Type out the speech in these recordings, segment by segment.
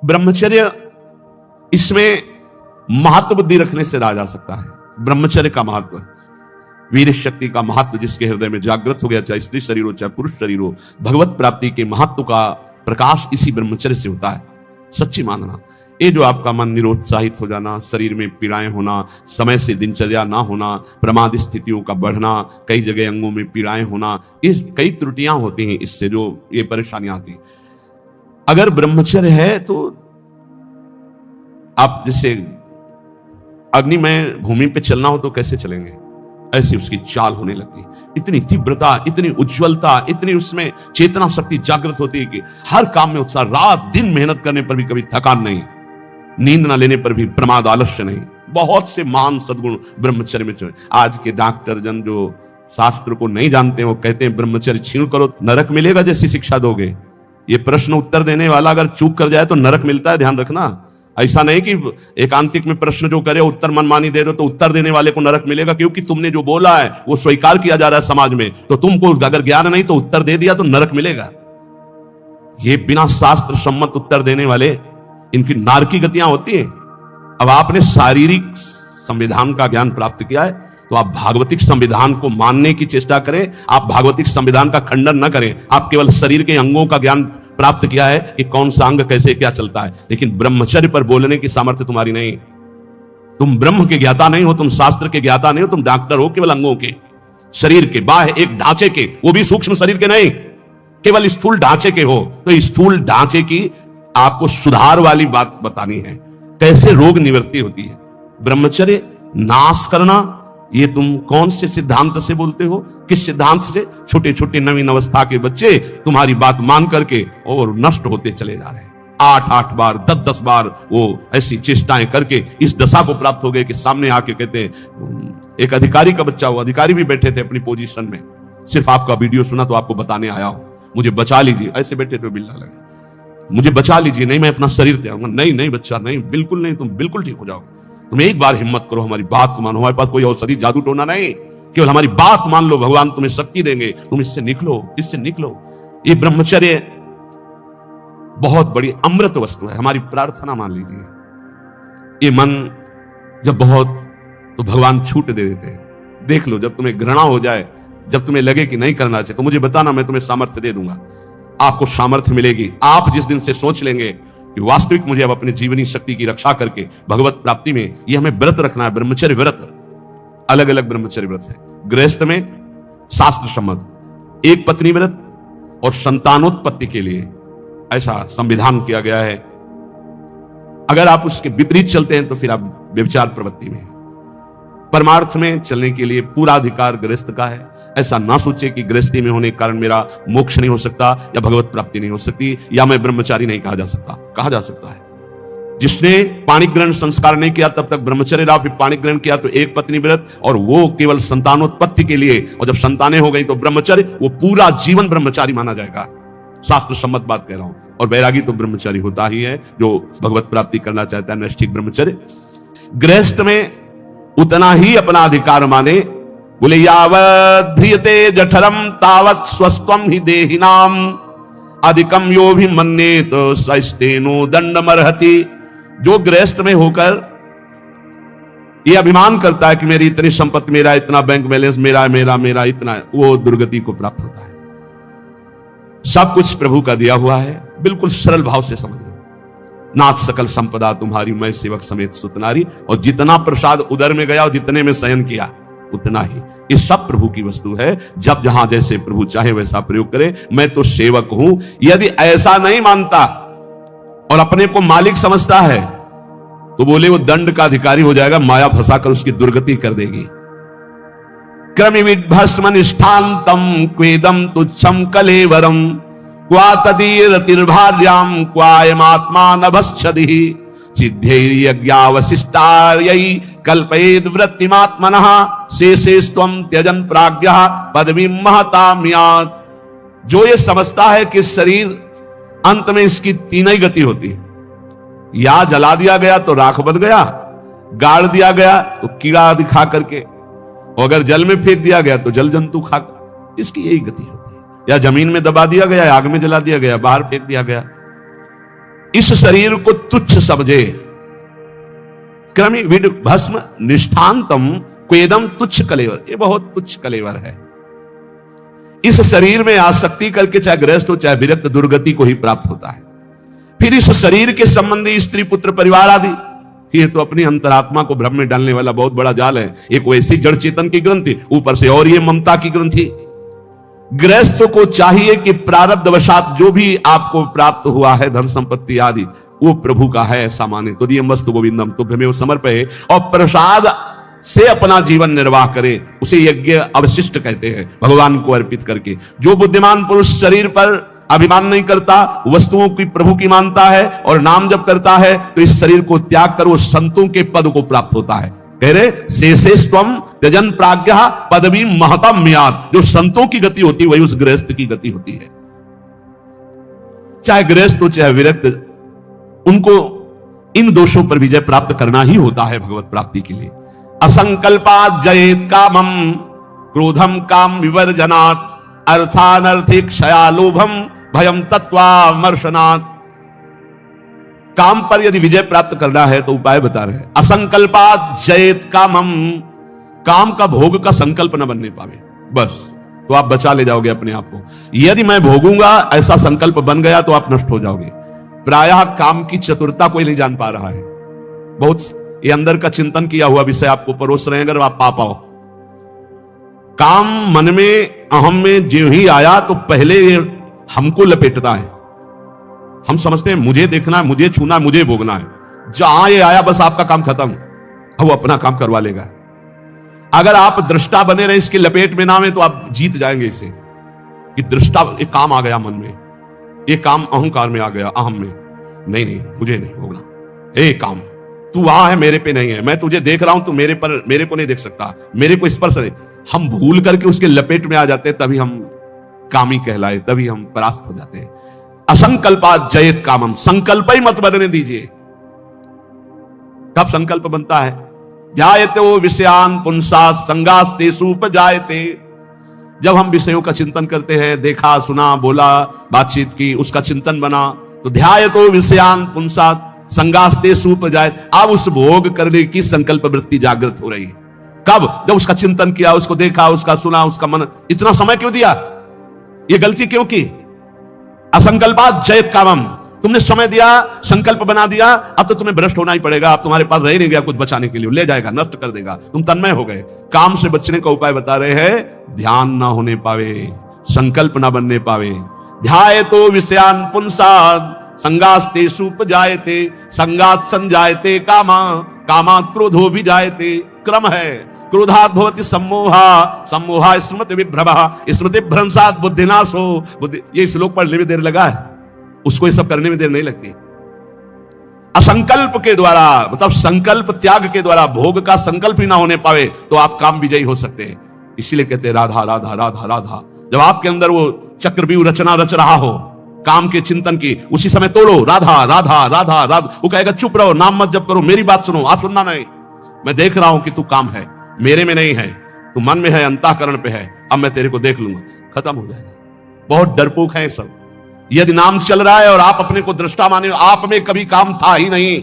ब्रह्मचर्य, इसमें महत्व बुद्धि रखने से रहा जा सकता है। ब्रह्मचर्य का महत्व, वीर शक्ति का महत्व जिसके हृदय में जागृत हो गया, चाहे स्त्री शरीर हो चाहे पुरुष शरीर हो, भगवत प्राप्ति के महत्व का प्रकाश इसी ब्रह्मचर्य से होता है। सच्ची मानना, ये जो आपका मन निरुत्साहित हो जाना, शरीर में पीड़ाएं होना, समय से दिनचर्या ना होना, प्रमाद स्थितियों का बढ़ना, कई जगह अंगों में पीड़ाएं होना, ये कई त्रुटियां होती हैं, इससे जो ये परेशानियां आती हैं। अगर ब्रह्मचर्य है तो आप जैसे अग्निमय भूमि पे चलना हो तो कैसे चलेंगे, ऐसी उसकी चाल होने लगती है। इतनी तीव्रता, इतनी उज्ज्वलता, इतनी उसमें चेतना शक्ति जागृत होती है कि हर काम में उत्साह, रात दिन मेहनत करने पर भी कभी थकान नहीं, नींद न लेने पर भी प्रमाद आलस्य नहीं। बहुत से महान सद्गुण ब्रह्मचर्य में चले। आज के डॉक्टर जन जो शास्त्र को नहीं जानते वो कहते हैं ब्रह्मचर्य छीण करो नरक मिलेगा जैसी शिक्षा दोगे। ये प्रश्न उत्तर देने वाला अगर चूक कर जाए तो नरक मिलता है, ध्यान रखना। ऐसा नहीं कि एकांतिक में प्रश्न जो करे उत्तर मनमानी दे दो तो उत्तर देने वाले को नरक मिलेगा, क्योंकि तुमने जो बोला है वो स्वीकार किया जा रहा है समाज में, तो तुमको अगर ज्ञान नहीं तो उत्तर दे दिया तो नरक मिलेगा। ये बिना शास्त्र सम्मत उत्तर देने वाले, इनकी नारकी गतियां होती है। अब आपने शारीरिक संविधान का ज्ञान प्राप्त किया है तो आप भागवतिक संविधान को मानने की चेष्टा करें। आप भागवतिक संविधान का खंडन न करें। आप केवल शरीर के अंगों का ज्ञान प्राप्त किया है कि कौन सा अंग कैसे क्या चलता है, लेकिन ब्रह्मचर्य पर बोलने की सामर्थ्य तुम्हारी नहीं। तुम ब्रह्म के ज्ञाता नहीं हो, तुम शास्त्र के ज्ञाता नहीं हो, तुम डॉक्टर हो केवल अंगों के, शरीर के, बाह्य एक ढांचे के, वो भी सूक्ष्म शरीर के नहीं, केवल स्थूल ढांचे के हो। तो स्थूल ढांचे की आपको सुधार वाली बात बतानी है, कैसे रोग निवृत्ति होती है। ब्रह्मचर्य नाश करना, ये तुम कौन से सिद्धांत से बोलते हो, किस सिद्धांत से? छोटे छोटे नवीन अवस्था के बच्चे तुम्हारी बात मान करके और नष्ट होते चले जा रहे हैं। 8-8 बार 10-10 बार वो ऐसी चेष्टाएं करके इस दशा को प्राप्त हो गए कि सामने आके कहते हैं, एक अधिकारी का बच्चा, वो अधिकारी भी बैठे थे अपनी पोजीशन में, सिर्फ आपका वीडियो सुना तो आपको बताने आया हूं, मुझे बचा लीजिए। ऐसे बैठे थे, बिल्ला लगे, मुझे बचा लीजिए, नहीं मैं अपना शरीर दे आऊंगा। नहीं नहीं बच्चा, नहीं, बिल्कुल नहीं, तुम बिल्कुल ठीक हो जाओगे। तुम एक बार हिम्मत करो, हमारी बात मानो, हमारे पास कोई औषधि जादू टोना नहीं, केवल हमारी बात मान लो, भगवान तुम्हें शक्ति देंगे, तुम इससे निकलो, इससे निकलो। ये ब्रह्मचर्य बहुत बड़ी अमृत वस्तु है, हमारी प्रार्थना मान लीजिए। ये मन जब बहुत, तो भगवान छूट दे देते हैं। देख लो, जब तुम्हें घृणा हो जाए, जब तुम्हें लगे कि नहीं करना चाहिए, तो मुझे बताना, मैं तुम्हें सामर्थ्य दे दूंगा। आपको सामर्थ्य मिलेगी। आप जिस दिन से सोच लेंगे कि वास्तविक मुझे अब अपनी जीवनी शक्ति की रक्षा करके भगवत प्राप्ति में ये हमें व्रत रखना है, ब्रह्मचर्य व्रत, अलग अलग ब्रह्मचर्य व्रत है। गृहस्थ में शास्त्र सम्मत एक पत्नी व्रत और संतानोत्पत्ति के लिए ऐसा संविधान किया गया है। अगर आप उसके विपरीत चलते हैं तो फिर आप व्यभिचार प्रवृत्ति में। परमार्थ में चलने के लिए पूरा अधिकार गृहस्थ का है। ऐसा ना सोचे कि गृहस्थी में होने के कारण मेरा मोक्ष नहीं हो सकता या भगवत प्राप्ति नहीं हो सकती या मैं ब्रह्मचारी नहीं कहा जा सकता। कहा जा सकता है। जिसने पाणी ग्रहण संस्कार नहीं किया तब तक ब्रह्मचर्य रहा, फिर पाणी ग्रहण किया तो एक पत्नी व्रत, और वो केवल संतानोत्पत्ति के लिए, और जब संतानें हो गई तो ब्रह्मचर्य, वो पूरा जीवन ब्रह्मचारी माना जाएगा। शास्त्र सम्मत बात कह रहा हूं। और बैरागी तो ब्रह्मचारी होता ही है जो भगवत प्राप्ति करना चाहता है, नैष्ठिक ब्रह्मचर्य। गृहस्थ में उतना ही अपना अधिकार माने। बोले यावत् ध्रियते जठरम तावत् स्वस्त्वं हि देहिनाम अधिकम यो भी मन्येत सस्तेनो दंडमर्हति। जो गृहस्थ में होकर ये अभिमान करता है कि मेरी इतनी संपत्ति, मेरा इतना बैंक बैलेंस, मेरा मेरा मेरा इतना, वो दुर्गति को प्राप्त होता है। सब कुछ प्रभु का दिया हुआ है, बिल्कुल सरल भाव से समझ लो। नाथ सकल संपदा तुम्हारी, मैं सेवक समेत सुतनारी। और जितना प्रसाद उदर में गया और जितने में शयन किया उतना ही, ये सब प्रभु की वस्तु है। जब जहां जैसे प्रभु चाहे वैसा प्रयोग करे। मैं तो सेवक हूं। यदि ऐसा नहीं मानता और अपने को मालिक समझता है तो बोले वो दंड का अधिकारी हो जाएगा, माया फंसाकर उसकी दुर्गति कर देगी। क्रमिविभस्म निष्ठान्तम क्वेदम तुच्छम कलेवरम क्वा तदीरतिर्भार्याम क्वायमात्मा नभश्छदिः चिद्धैर्यज्ञावशिष्टायै कल्पयेद् वृत्तिमात्मनः शेषेस्त्वं त्यजन् प्राज्ञः पदवीं महतां यात्। जो ये समझता है कि शरीर अंत में इसकी तीन ही गति होती है, या जला दिया गया तो राख बन गया, गाड़ दिया गया तो कीड़ा दिखा करके, और अगर जल में फेंक दिया गया तो जल जंतु खा, इसकी यही गति होती है। या जमीन में दबा दिया गया, आग में जला दिया गया, बाहर फेंक दिया गया। इस शरीर को तुच्छ समझे। क्रमि विड भस्म निष्ठांतम क्वेदम तुच्छ कलेवर, ये बहुत तुच्छ कलेवर है। इस शरीर में आसक्ति करके चाहे गृहस्थ हो चाहे विरक्त दुर्गति को ही प्राप्त होता है। फिर इस शरीर के संबंधी स्त्री पुत्र परिवार आदि, ये तो अपनी अंतरात्मा को भ्रम में डालने वाला बहुत बड़ा जाल है। एक वैसी जड़ चेतन की ग्रंथि, ऊपर से और ये ममता की ग्रंथि। गृहस्थ को चाहिए कि प्रारब्धवशात जो भी आपको प्राप्त हुआ है धन संपत्ति आदि, वो प्रभु का है ऐसा माने। तो दियमस्तु गोविंदम तुभ्यमेव समर्पये, और प्रसाद से अपना जीवन निर्वाह करे, उसे यज्ञ अवशिष्ट कहते हैं, भगवान को अर्पित करके। जो बुद्धिमान पुरुष शरीर पर अभिमान नहीं करता, वस्तुओं की प्रभु की मानता है और नाम जप करता है, तो इस शरीर को त्याग कर वो संतों के पद को प्राप्त होता है। कह रहे शेषेस्त्वम त्यजन प्राज्ञः पदवी महतम म्यात्। जो संतों की गति होती है वही उस गृहस्थ की गति होती है। चाहे गृहस्थ हो चाहे विरक्त, उनको इन दोषों पर विजय प्राप्त करना ही होता है भगवत प्राप्ति के लिए। असंकल्पात् जयेत कामम क्रोधम काम विवर्जनात् अर्थानर्थिक क्षयालोभम भयम तत्वामर्शनात्। काम पर यदि विजय प्राप्त करना है तो उपाय बता रहे हैं। असंकल्पात् जयेत कामम, काम का भोग का संकल्प न बनने पावे, बस तो आप बचा ले जाओगे अपने आप को। यदि मैं भोगूंगा ऐसा संकल्प बन गया तो आप नष्ट हो जाओगे। प्रायः काम की चतुरता कोई नहीं जान पा रहा है। बहुत ये अंदर का चिंतन किया हुआ विषय आपको परोस रहे हैं, अगर आप पा पाओ। काम मन में अहम में जो ही आया तो पहले हमको लपेटता है। हम समझते हैं मुझे देखना है, मुझे छूना है, मुझे भोगना है। जहां ये आया बस आपका काम खत्म, वो अपना काम करवा लेगा। अगर आप दृष्टा बने रहे, इसकी लपेट में ना आए तो आप जीत जाएंगे इसे कि दृष्टा एक काम आ गया मन में, ये काम अहंकार में आ गया, अहम में। नहीं नहीं मुझे नहीं भोगना, ए काम तू वहां है मेरे पे नहीं है, मैं तुझे देख रहा हूं, तू मेरे को नहीं देख सकता, मेरे को स्पर्श नहीं। हम भूल करके उसके लपेट में आ जाते हैं, तभी हम कामी कहलाए, तभी हम परास्त हो जाते हैं। असंकल्पात् जयेत कामम, संकल्प ही मत बनने दीजिए। कब संकल्प बनता है? ध्यायते वो विषयान पुंसा संगास्तेषु उपजायते। जब हम विषयों का चिंतन करते हैं, देखा सुना बोला बातचीत की, उसका चिंतन बना, तो ध्यायतो विषयान पुंसा संगास्तेषु उपजायते। अब उस भोग करने की संकल्प वृत्ति जागृत हो रही है। कब? जब उसका चिंतन किया, उसको देखा, उसका सुना, उसका मन। इतना समय क्यों दिया? ये गलती क्यों की? असंकल्पात् जयेत कामम, तुमने समय दिया, संकल्प बना दिया, अब तो तुम्हें भ्रष्ट होना ही पड़ेगा। अब तुम्हारे पास रह नहीं गया कुछ बचाने के लिए, ले जाएगा, नष्ट कर देगा, तुम तन्मय हो गए। काम से बचने का उपाय बता रहे हैं, ध्यान ना होने पावे, संकल्प ना बनने पावे। ध्यायतो विषयान पुंसात् संगास्तेषु उपजायते, संगात् संजायते कामा, कामात् क्रोधो विजायते। क्रम है, क्रोधात् भवति सम्मोहा, सम्मोहा स्मृति विभ्रमः, स्मृति भ्रंशात् बुद्धिनाशो। बुद्धि, ये श्लोक पढ़ने में देर लगा है, उसको ये सब करने में देर नहीं लगती। असंकल्प के द्वारा, मतलब संकल्प त्याग के द्वारा, भोग का संकल्प ही ना होने पावे तो आप काम विजयी हो सकते हैं। इसीलिए कहते हैं राधा राधा राधा राधा। जब आपके अंदर वो चक्रव्यूह रचना रच रहा हो काम के चिंतन की, उसी समय तोड़ो राधा राधा राधा राधा। वो कहेगा चुप रहो, नाम मत जप करो, मेरी बात सुनो। आप सुनना नहीं, मैं देख रहा हूं कि तू काम है, मेरे में नहीं है, तू मन में है, अंतःकरण पे है, अब मैं तेरे को देख लूंगा, खत्म हो जाएगा। बहुत डरपोक है सब। यदि नाम चल रहा है और आप अपने को दृष्टा माने, आप में कभी काम था ही नहीं,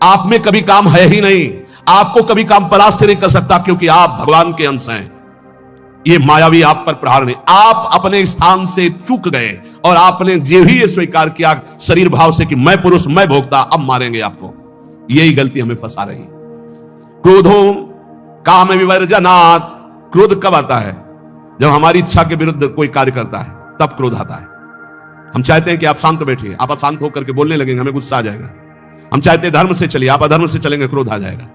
आप में कभी काम है ही नहीं, आपको कभी काम परास्त नहीं कर सकता, क्योंकि आप भगवान के अंश हैं। ये मायावी आप पर प्रहार नहीं, आप अपने स्थान से चूक गए और आपने जो ही ये स्वीकार किया शरीर भाव से कि मैं पुरुष, मैं भोक्ता, अब मारेंगे आपको। यही गलती हमें फंसा रही। क्रोधो काम विवर्जनात्। क्रोध कब आता है? जब हमारी इच्छा के विरुद्ध कोई कार्य करता है, तब क्रोध आता है। हम चाहते हैं कि आप शांत बैठिए, आप अशांत होकर के बोलने लगेंगे, हमें गुस्सा आ जाएगा। हम चाहते हैं धर्म से चलिए, आप अधर्म से चलेंगे, क्रोध आ जाएगा।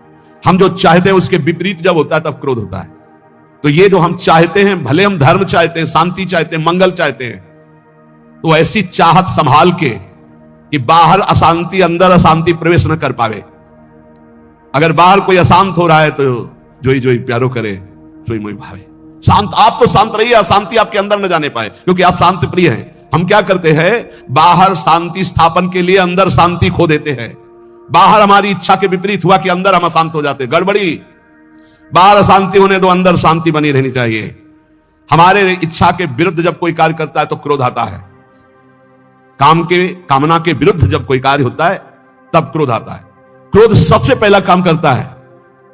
हम जो चाहते हैं उसके विपरीत जब होता है तब क्रोध होता है। तो ये जो हम चाहते हैं, भले हम धर्म चाहते हैं, शांति चाहते हैं, मंगल चाहते हैं, तो ऐसी चाहत संभाल के कि बाहर अशांति अंदर अशांति प्रवेश न कर पावे। अगर बाहर कोई अशांत हो रहा है तो जोई जोई प्यारो करे, सोई मोई भावे। शांत, आप तो शांत रहिए, अशांति आपके अंदर न जाने पाए, क्योंकि आप शांति प्रिय हैं। हम क्या करते हैं? बाहर शांति स्थापन के लिए अंदर शांति खो देते हैं। बाहर हमारी इच्छा के विपरीत हुआ कि अंदर हम अशांत हो जाते हैं, गड़बड़ी। बाहर अशांति होने दो, अंदर शांति बनी रहनी चाहिए। हमारे इच्छा के विरुद्ध जब कोई कार्य करता है तो क्रोध आता है। कामना के विरुद्ध जब कोई कार्य होता है तब क्रोध आता है। क्रोध सबसे पहला काम करता है,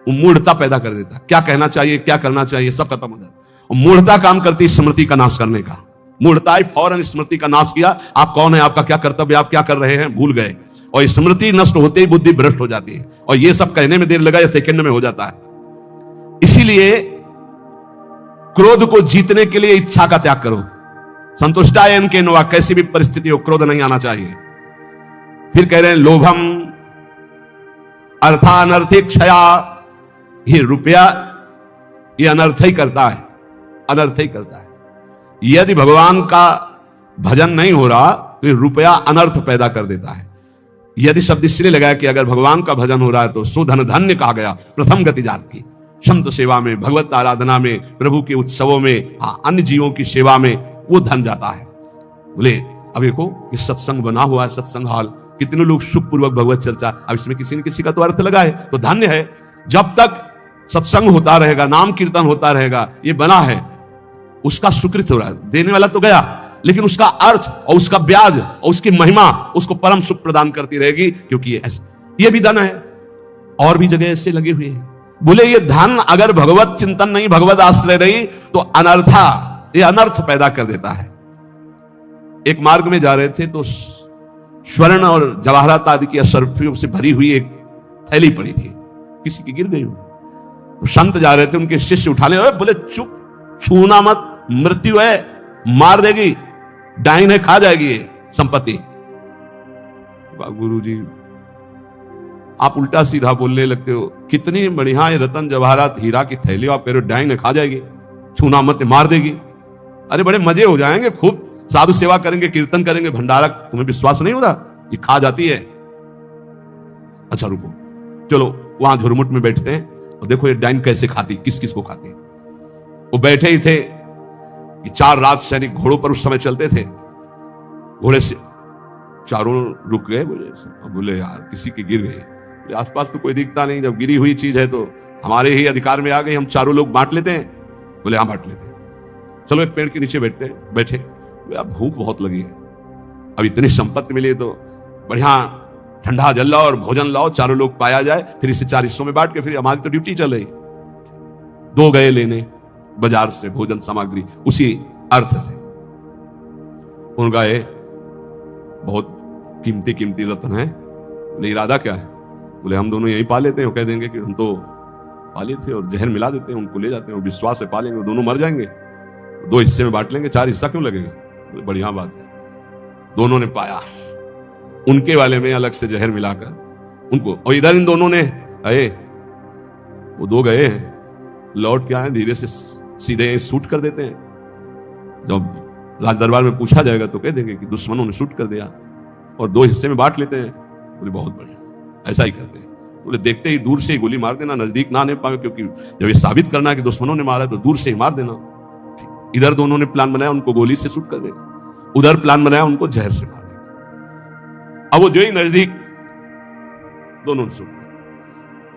वो मूढ़ता पैदा कर देता है। क्या कहना चाहिए, क्या करना चाहिए, सब खत्म हो जाता है। और मूढ़ता काम करती है स्मृति का नाश करने का। मूढ़ता ही फौरन स्मृति का नाश किया। आप कौन है, आपका क्या कर्तव्य, आप क्या कर रहे हैं, भूल गए। और स्मृति नष्ट होते ही बुद्धि भ्रष्ट हो जाती है। और ये सब कहने में देर लगा या सेकंड में हो जाता है। इसीलिए क्रोध को जीतने के लिए इच्छा का त्याग करो। संतुष्टायन के नवा, कैसी भी परिस्थिति हो क्रोध नहीं आना चाहिए। फिर कह रहे हैं लोभम अर्थानर्थिक क्षया, ये रुपया ये अनर्थ ही करता है, अनर्थ ही करता है। यदि भगवान का भजन नहीं हो रहा तो रुपया अनर्थ पैदा कर देता है। यदि शब्द इसलिए लगाया कि अगर भगवान का भजन हो रहा है तो सुधन धन्य कहा गया प्रथम गति जात की। संत सेवा में, भगवत आराधना में, प्रभु के उत्सवों में, अन्य जीवों की सेवा में वो धन जाता है। बोले अब देखो ये सत्संग बना हुआ है, सत्संग हॉल, कितने लोग सुखपूर्वक भगवत चर्चा, अब इसमें किसी न किसी का तो अर्थ लगा है, तो धन्य है। जब तक सत्संग होता रहेगा, नाम कीर्तन होता रहेगा, ये बना है, उसका सुकृत हो रहा है। देने वाला तो गया, लेकिन उसका अर्थ और उसका ब्याज और उसकी महिमा उसको परम सुख प्रदान करती रहेगी, क्योंकि ये भी धन है। और भी जगह ऐसे लगे हुए हैं। बोले ये धन अगर भगवत चिंतन नहीं, भगवत आश्रय नहीं, तो अनर्था, ये अनर्थ पैदा कर देता है। एक मार्ग में जा रहे थे तो स्वर्ण और जवाहरात आदि की असरफियों से भरी हुई एक थैली पड़ी थी, किसी की गिर गई। तो संत जा रहे थे, उनके शिष्य उठाने, बोले चुप, छूना मत, मृत्यु है, मार देगी, डाइन है, खा जाएगी ये संपत्ति। गुरु जी आप उल्टा सीधा बोलने लगते हो, कितनी बढ़िया है रतन जवाहरात हीरा की थैली, आप कह रहे हो डाइन है, खा जाएगी, छूना मत, मार देगी। अरे बड़े मजे हो जाएंगे, खूब साधु सेवा करेंगे, कीर्तन करेंगे, भंडारा, तुम्हें विश्वास नहीं हो रहा ये खा जाती है। अच्छा रुको, चलो वहां झुरमुट में बैठते हैं और देखो ये डाइन कैसे खाती, किस किस को खाती। वो बैठे ही थे कि 4 राज सैनिक घोड़ों पर उस समय चलते थे। घोड़े से चारों रुक गए, बोले यार किसी की गिर गई, आसपास तो कोई दिखता नहीं, जब गिरी हुई चीज है तो हमारे ही अधिकार में आ गई, हम चारों लोग बांट लेते हैं। बोले हाँ बांट लेते हैं, चलो एक पेड़ के नीचे बैठते हैं। बैठे, भूख बहुत लगी है, अब इतनी संपत्ति मिली तो बढ़िया ठंडा जल लाओ और भोजन लाओ, चारों लोग पाया जाए, फिर इसे 4 हिस्सों में बांट के फिर हमारी तो ड्यूटी चल रही। 2 गए लेने बाजार से भोजन सामग्री, उसी अर्थ से। उन गए, बहुत कीमती कीमती रत्न है। बोले इरादा क्या है? बोले हम दोनों यहीं पा लेते हैं। कह देंगे कि हम तो पाले थे और जहर मिला देते हैं, उनको ले जाते हैं, विश्वास से पालेंगे, दोनों मर जाएंगे, 2 हिस्से में बांट लेंगे, 4 हिस्सा क्यों लगेगा? बढ़िया बात है। दोनों ने पाया, उनके वाले में अलग से जहर मिलाकर उनको, और इधर इन दोनों ने आए, वो 2 गए हैं, लौट के आए, धीरे से सीधे शूट कर देते हैं। जब राज दरबार में पूछा जाएगा तो कह देंगे कि दुश्मनों ने शूट कर दिया और 2 हिस्से में बांट लेते हैं। बोले बहुत बढ़िया, ऐसा ही करते हैं। बोले देखते ही दूर से ही गोली मार देना, नजदीक ना आने पाए, क्योंकि जब ये साबित करना है कि दुश्मनों ने मारा तो दूर से ही मार देना। इधर दोनों ने प्लान बनाया उनको गोली से शूट कर देगा, उधर प्लान बनाया उनको जहर से मार देगा। अब वो जो ही नजदीक, दोनों ने शूट।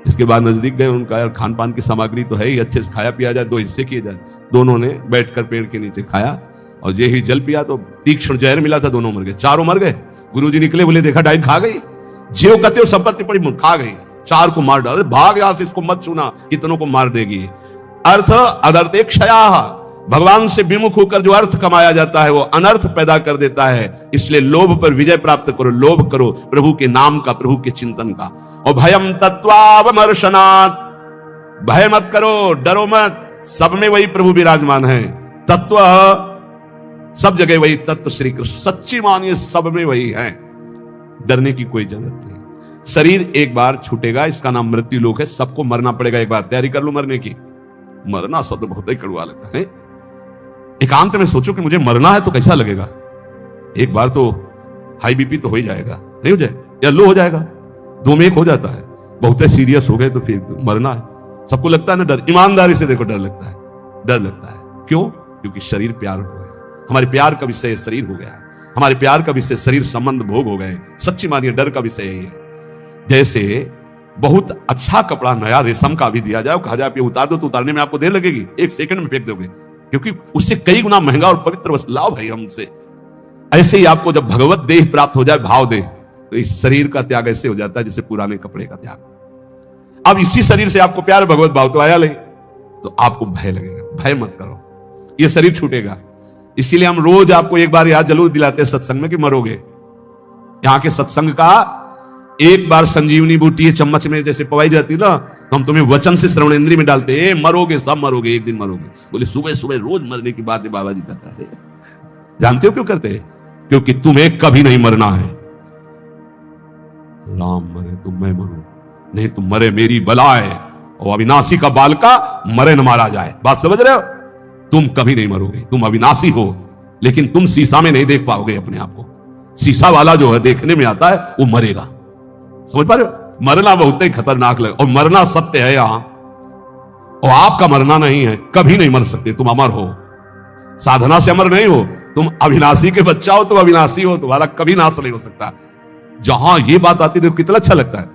इसके बाद नजदीक गए, उनका यार खान पान की सामग्री तो है ही, अच्छे से खाया पिया जाए, 2 हिस्से किए जाए। दोनों ने बैठकर पेड़ के नीचे खाया और ये ही जल पिया तो तीक्ष्ण जहर मिला था, दोनों मर गए, चारों मर गए। गुरुजी निकले, बोले देखा डाइन खा गई, जीव कहते हो संपत्ति पड़ी, खा गई, 4 को मार डाले, भाग यहां से, इसको मत छूना, इतनों को मार देगी। अर्थ अनर्थे क्षया, भगवान से विमुख होकर जो अर्थ कमाया जाता है वो अनर्थ पैदा कर देता है। इसलिए लोभ पर विजय प्राप्त करो, लोभ करो प्रभु के नाम का, प्रभु के चिंतन का। और भयम तत्वावमर्शनात्, भय मत करो, डरो मत, सब में वही प्रभु विराजमान है। तत्व सब जगह वही, तत्व श्री कृष्ण, सच्ची मानिए सब में वही है, डरने की कोई जरूरत नहीं। शरीर एक बार छूटेगा, इसका नाम मृत्यु लोक है, सबको मरना पड़ेगा एक बार, तैयारी कर लो मरने की। मरना शब्द बहुत ही कड़वा लगता है। एकांत में सोचो कि मुझे मरना है तो कैसा लगेगा। एक बार तो हाई बीपी तो हो ही जाएगा, नहीं हो जाए या लो हो जाएगा, 2 में 1 हो जाता है। बहुत सीरियस हो गए तो फिर मरना है, सबको लगता है ना डर। ईमानदारी से देखो, डर लगता है, डर लगता है। क्यों? क्योंकि शरीर प्यार हो गया, हमारे प्यार का विषय शरीर हो गया है, हमारे प्यार का विषय शरीर संबंध भोग हो गए। सच्ची मानिए डर का विषय यही है। जैसे बहुत अच्छा कपड़ा नया रेशम का भी दिया जाए, कहा जाए ये उतार दो, तो उतारने में आपको देर लगेगी, 1 सेकंड में फेंक दोगे, क्योंकि उससे कई गुना महंगा और पवित्र वस्त्र लाओ भाई हमसे। ऐसे ही आपको जब भगवत देह प्राप्त हो जाए, भाव देह, तो इस शरीर का त्याग ऐसे हो जाता है जैसे पुराने कपड़े का त्याग। अब इसी शरीर से आपको प्यार भगवत भाव तो आया नहीं, तो आपको भय लगेगा। भय मत करो, ये शरीर छूटेगा। इसीलिए हम रोज आपको एक बार याद जरूर दिलाते हैं सत्संग में कि मरोगे। यहां के सत्संग का एक बार संजीवनी बूटी चम्मच में जैसे पवाई जाती ना, तो हम तुम्हें वचन से श्रवण इंद्री में डालते, मरोगे, सब मरोगे, एक दिन मरोगे। बोले सुबह सुबह रोज मरने की बात है बाबा जी करता है। जानते हो क्यों करते हैं? क्योंकि तुम्हें कभी नहीं मरना है। राम मरे तो मैं मरूं, नहीं तुम मरे मेरी बलाए, और अविनाशी का बालका मरे न मारा जाए। बात समझ रहे हो? तुम कभी नहीं मरोगे, तुम अविनाशी हो, लेकिन तुम शीशा में नहीं देख पाओगे अपने आप को। शीशा वाला जो है देखने में आता है, वो मरेगा। समझ पा रहे हो? मरना बहुत ही खतरनाक लगे, और मरना सत्य है यहां, और आपका मरना नहीं है। कभी नहीं मर सकते, तुम अमर हो। साधना से अमर नहीं हो, तुम अविनाशी के बच्चा हो, तुम अविनाशी हो, तुम्हारा कभी नाश नहीं हो सकता। जहां ये बात आती है कितना अच्छा लगता है।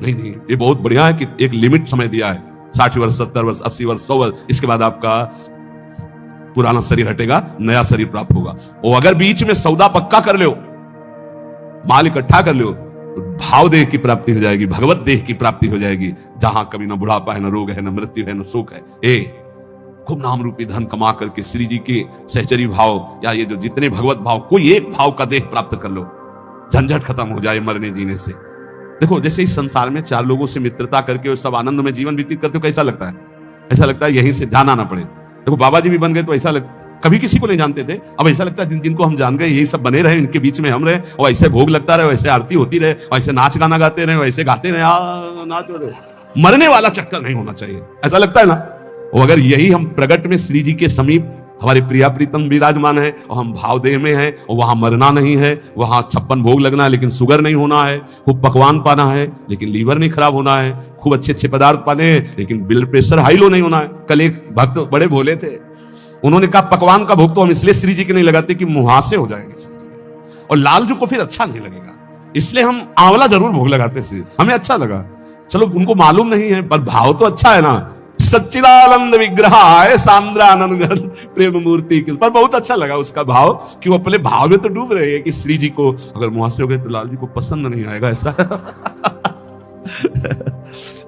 नहीं नहीं, ये बहुत बढ़िया है कि एक लिमिट समय दिया है, 60 वर्ष, 70 वर्ष, 80 वर्ष, 100 वर्ष, इसके बाद आपका पुराना शरीर हटेगा, नया शरीर प्राप्त होगा। और अगर बीच में सौदा पक्का कर लो, माल इकट्ठा कर लो, तो भाव देह की प्राप्ति हो जाएगी, भगवत देह की प्राप्ति हो जाएगी, जहां कभी ना बुढ़ापा है, ना रोग है, ना मृत्यु है, ना सुख है। खूब नाम रूपी धन कमा करके श्री जी के सहचरी भाव या ये जो जितने भगवत भाव, कोई एक भाव का देह प्राप्त कर लो, झंझट खत्म हो जाए मरने जीने से। देखो जैसे इस संसार में 4 लोगों से मित्रता करके और सब आनंद में जीवन व्यतीत करते हो, कैसा लगता है? ऐसा लगता है यहीं से जाना ना पड़े। देखो बाबा जी भी बन गए तो ऐसा कभी किसी को नहीं जानते थे, अब ऐसा लगता है जिनको हम जान गए यही सब बने रहे, इनके बीच में हम रहे, और ऐसे भोग लगता रहे, वैसे आरती होती रहे, ऐसे नाच गाना गाते रहे, वैसे गाते रहे, नाच रहे। मरने वाला चक्कर नहीं होना चाहिए, ऐसा लगता है ना। और अगर यही हम प्रगट में श्री जी के समीप हमारे प्रिया प्रीतम विराजमान है, और हम भाव देह में हैं, और वहां मरना नहीं है, वहां 56 भोग लगना है लेकिन शुगर नहीं होना है, खूब पकवान पाना है लेकिन लीवर नहीं खराब होना है, खूब अच्छे अच्छे पदार्थ पाने हैं लेकिन ब्लड प्रेशर हाई लो नहीं होना है। कल एक भक्त बड़े भोले थे, उन्होंने कहा पकवान का भोग तो हम इसलिए श्री जी के नहीं लगाते कि मुहासे हो जाएंगे श्री जी, और लाल जी को फिर अच्छा नहीं लगेगा, इसलिए हम आंवला जरूर भोग लगाते श्री, हमें अच्छा लगा। चलो उनको मालूम नहीं है, पर भाव तो अच्छा है ना। सच्चिदानंद विग्रह है सांद्रानंद प्रेम मूर्ति के, पर बहुत अच्छा लगा उसका भाव कि वो अपने भाव में तो डूब रहे हैं कि श्री जी को अगर मुहासे हो गए तो लाल जी को पसंद नहीं आएगा, ऐसा।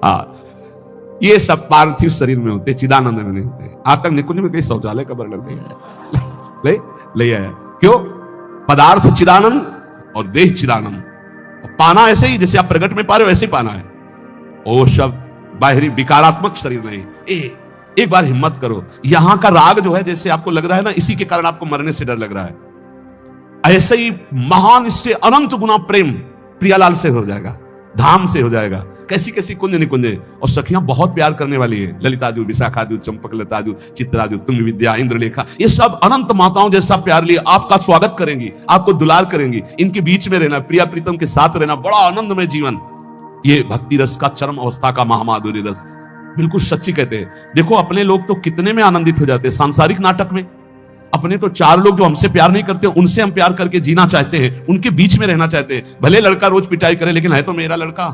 हाँ, ये सब पार्थिव शरीर में होते, चिदानंद में नहीं होते। आज तक निकुंज में कहीं शौचालय का वर्णन नहीं है, ले आया। क्यों? पदार्थ चिदानंद और देह चिदानंद, पाना ऐसे ही जैसे आप प्रगट में पा रहे हो वैसे पाना है। ओ शब्द बाहरी विकारात्मक शरीर नहीं। एक बार हिम्मत करो, यहां का राग जो है जैसे आपको लग रहा है ना, इसी के कारण आपको मरने से डर लग रहा है, ऐसे ही महान इससे अनंत गुना प्रेम प्रियालाल से हो जाएगा, धाम से हो जाएगा। कैसी कैसी कुंज निकुंजे, और सखियां बहुत प्यार करने वाली है, ललिताजू, विशाखाजू, चंपक लताजू, चित्राजू, तुंग विद्या, इंद्रलेखा, ये सब अनंत माताओं जैसा प्यार लिए आपका स्वागत करेंगी, आपको दुलार करेंगी। इनके बीच में रहना, प्रिया प्रीतम के साथ रहना, बड़ा आनंदमय जीवन। ये भक्ति रस का चरम अवस्था का महामाधुर्य रस, बिल्कुल सच्ची कहते हैं। देखो अपने लोग तो कितने में आनंदित हो जाते हैं सांसारिक नाटक में। अपने तो 4 लोग जो हमसे प्यार नहीं करते, उनसे हम प्यार करके जीना चाहते हैं, उनके बीच में रहना चाहते हैं। भले लड़का रोज पिटाई करे लेकिन है तो मेरा लड़का,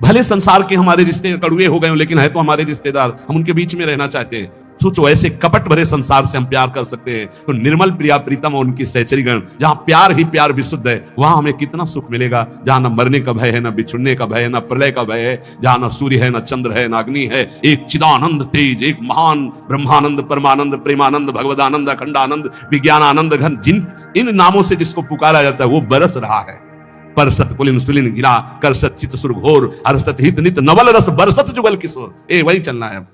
भले संसार के हमारे रिश्ते कड़ुए हो गए लेकिन है तो हमारे रिश्तेदार, हम उनके बीच में रहना चाहते हैं। सोचो ऐसे कपट भरे संसार से हम प्यार कर सकते हैं, तो निर्मल प्रिया प्रीतम और उनकी सहचरीगण, जहां प्यार ही प्यार विशुद्ध है, वहां हमें कितना सुख मिलेगा। जहां ना मरने का भय है, ना बिछुड़ने का भय है, ना प्रलय का भय है, जहां ना सूर्य है, ना चंद्र है, ना अग्नि है, एक चिदानंद तेज, एक महान ब्रह्मानंद, परमानंद, प्रेमानंद, भगवदानंद, अखंडानंद, विज्ञानानंद घन, जिन इन नामों से जिसको पुकारा जाता है वो बरस रहा है। परसत पुलिन सुलिन गिरा, करसत चित सुर घोर, हरसत हित नित नवल रस बरसत जुगल किशोर। वही चलना है।